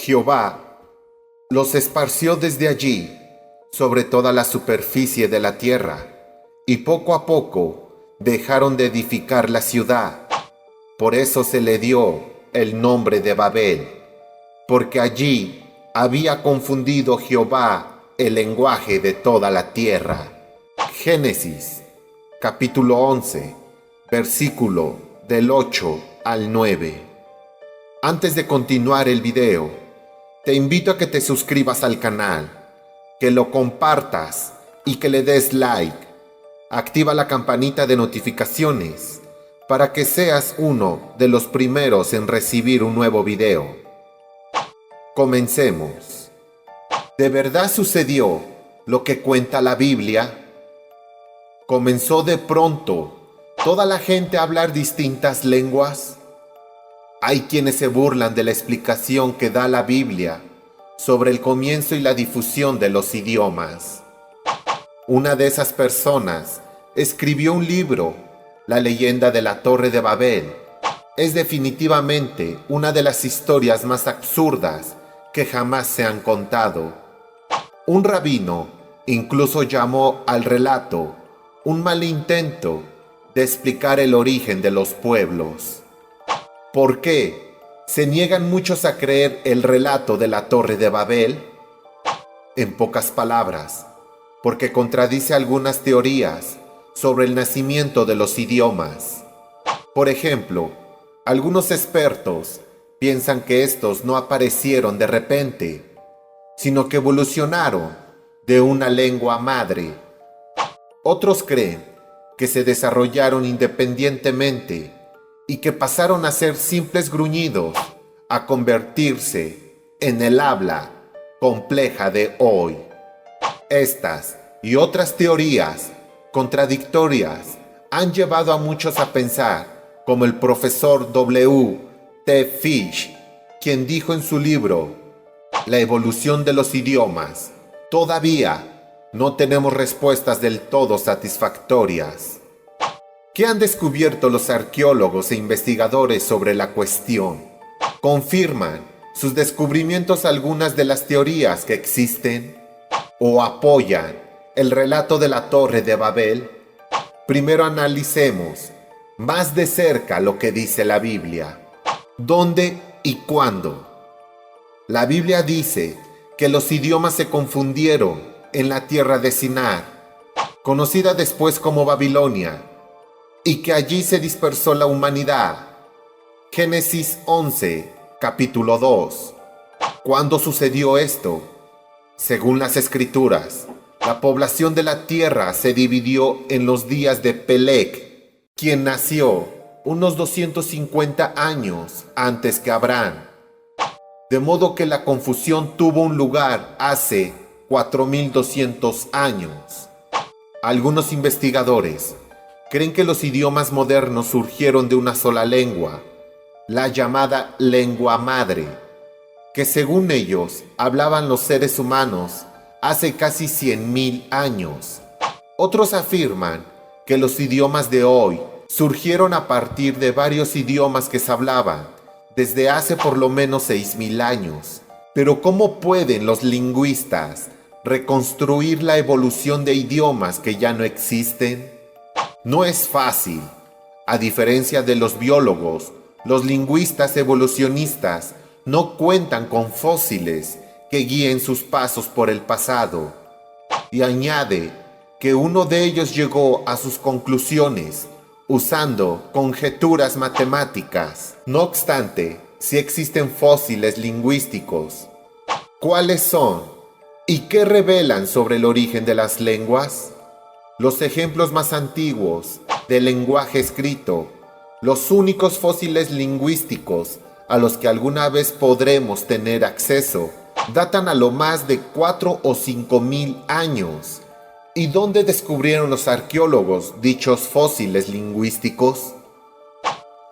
Jehová los esparció desde allí sobre toda la superficie de la tierra, y poco a poco dejaron de edificar la ciudad. Por eso se le dio el nombre de Babel, porque allí había confundido Jehová el lenguaje de toda la tierra. Génesis, capítulo 11, versículo del 8 al 9. Antes de continuar el video, te invito a que te suscribas al canal, que lo compartas y que le des like. Activa la campanita de notificaciones para que seas uno de los primeros en recibir un nuevo video. Comencemos. ¿De verdad sucedió lo que cuenta la Biblia? ¿Comenzó de pronto toda la gente a hablar distintas lenguas? Hay quienes se burlan de la explicación que da la Biblia sobre el comienzo y la difusión de los idiomas. Una de esas personas escribió un libro, La leyenda de la Torre de Babel. Es definitivamente una de las historias más absurdas que jamás se han contado. Un rabino incluso llamó al relato un mal intento de explicar el origen de los pueblos. ¿Por qué se niegan muchos a creer el relato de la Torre de Babel? En pocas palabras, porque contradice algunas teorías sobre el nacimiento de los idiomas. Por ejemplo, algunos expertos piensan que estos no aparecieron de repente, sino que evolucionaron de una lengua madre. Otros creen que se desarrollaron independientemente y que pasaron a ser simples gruñidos a convertirse en el habla compleja de hoy. Estas y otras teorías contradictorias han llevado a muchos a pensar, como el profesor W. T. Fish, quien dijo en su libro La evolución de los idiomas: todavía no tenemos respuestas del todo satisfactorias. ¿Qué han descubierto los arqueólogos e investigadores sobre la cuestión? ¿Confirman sus descubrimientos algunas de las teorías que existen? ¿O apoyan el relato de la Torre de Babel? Primero analicemos más de cerca lo que dice la Biblia. ¿Dónde y cuándo? La Biblia dice que los idiomas se confundieron en la tierra de Sinar, conocida después como Babilonia, y que allí se dispersó la humanidad. Génesis 11, capítulo 2. ¿Cuándo sucedió esto? Según las Escrituras, la población de la tierra se dividió en los días de Peleg, quien nació unos 250 años antes que Abraham. De modo que la confusión tuvo un lugar hace 4200 años. Algunos investigadores creen que los idiomas modernos surgieron de una sola lengua, la llamada lengua madre, que según ellos hablaban los seres humanos hace casi 100.000 años. Otros afirman que los idiomas de hoy surgieron a partir de varios idiomas que se hablaban desde hace por lo menos 6.000 años. Pero ¿cómo pueden los lingüistas reconstruir la evolución de idiomas que ya no existen? No es fácil. A diferencia de los biólogos, los lingüistas evolucionistas no cuentan con fósiles que guíen sus pasos por el pasado. Y añade que uno de ellos llegó a sus conclusiones usando conjeturas matemáticas. No obstante, sí existen fósiles lingüísticos. ¿Cuáles son? ¿Y qué revelan sobre el origen de las lenguas? Los ejemplos más antiguos del lenguaje escrito, los únicos fósiles lingüísticos a los que alguna vez podremos tener acceso, datan a lo más de 4 o 5.000 años. ¿Y dónde descubrieron los arqueólogos dichos fósiles lingüísticos?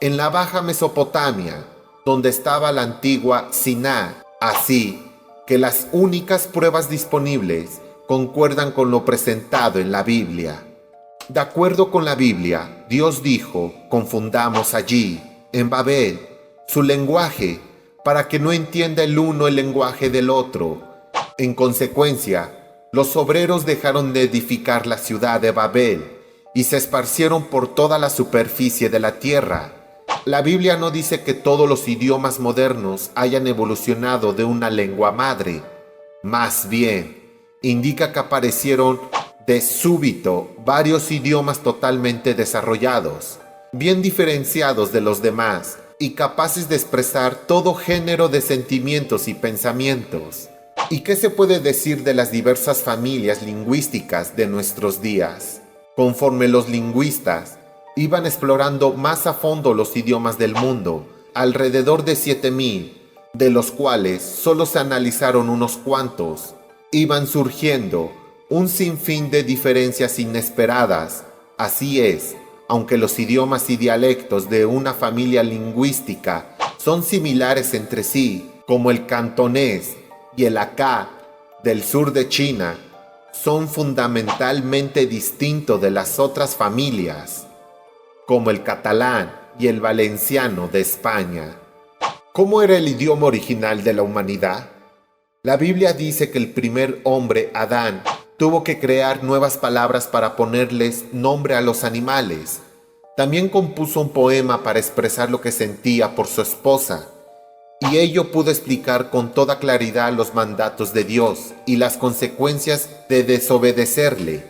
En la Baja Mesopotamia, donde estaba la antigua Sinar. Así que las únicas pruebas disponibles concuerdan con lo presentado en la Biblia. De acuerdo con la Biblia, Dios dijo: confundamos allí, en Babel, su lenguaje para que no entienda el uno el lenguaje del otro. En consecuencia, los obreros dejaron de edificar la ciudad de Babel y se esparcieron por toda la superficie de la tierra. La Biblia no dice que todos los idiomas modernos hayan evolucionado de una lengua madre. Más bien, indica que aparecieron de súbito varios idiomas totalmente desarrollados, bien diferenciados de los demás y capaces de expresar todo género de sentimientos y pensamientos. ¿Y qué se puede decir de las diversas familias lingüísticas de nuestros días? Conforme los lingüistas iban explorando más a fondo los idiomas del mundo, alrededor de 7,000, de los cuales solo se analizaron unos cuantos, iban surgiendo un sinfín de diferencias inesperadas. Así es, aunque los idiomas y dialectos de una familia lingüística son similares entre sí, como el cantonés y el hakka del sur de China, son fundamentalmente distintos de las otras familias, como el catalán y el valenciano de España. ¿Cómo era el idioma original de la humanidad? La Biblia dice que el primer hombre, Adán, tuvo que crear nuevas palabras para ponerles nombre a los animales. También compuso un poema para expresar lo que sentía por su esposa, y ello pudo explicar con toda claridad los mandatos de Dios y las consecuencias de desobedecerle.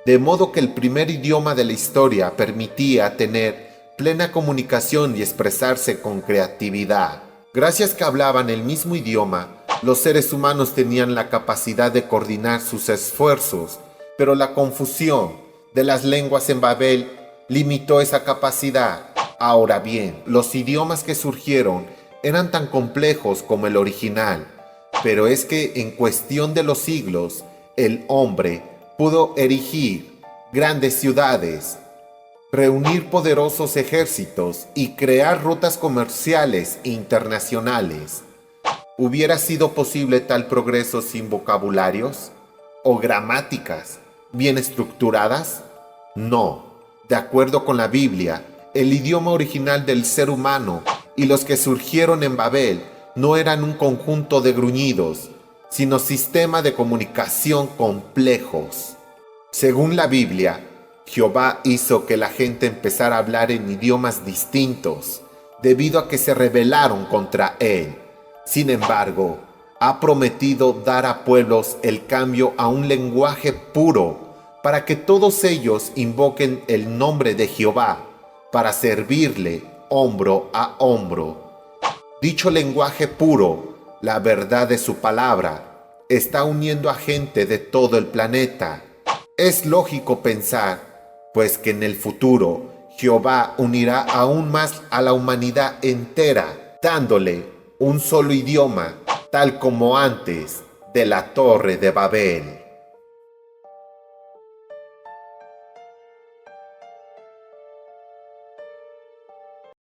De modo que el primer idioma de la historia permitía tener plena comunicación y expresarse con creatividad. Gracias que hablaban el mismo idioma, los seres humanos tenían la capacidad de coordinar sus esfuerzos, pero la confusión de las lenguas en Babel limitó esa capacidad. Ahora bien, los idiomas que surgieron eran tan complejos como el original, pero es que en cuestión de los siglos, el hombre pudo erigir grandes ciudades, reunir poderosos ejércitos y crear rutas comerciales internacionales. ¿Hubiera sido posible tal progreso sin vocabularios o gramáticas bien estructuradas? No. De acuerdo con la Biblia, el idioma original del ser humano y los que surgieron en Babel no eran un conjunto de gruñidos, sino sistemas de comunicación complejos. Según la Biblia, Jehová hizo que la gente empezara a hablar en idiomas distintos, debido a que se rebelaron contra él. Sin embargo, ha prometido dar a pueblos el cambio a un lenguaje puro, para que todos ellos invoquen el nombre de Jehová, para servirle hombro a hombro. Dicho lenguaje puro, la verdad de su palabra, está uniendo a gente de todo el planeta. Es lógico pensar, pues que en el futuro Jehová unirá aún más a la humanidad entera, dándole un solo idioma, tal como antes de la Torre de Babel.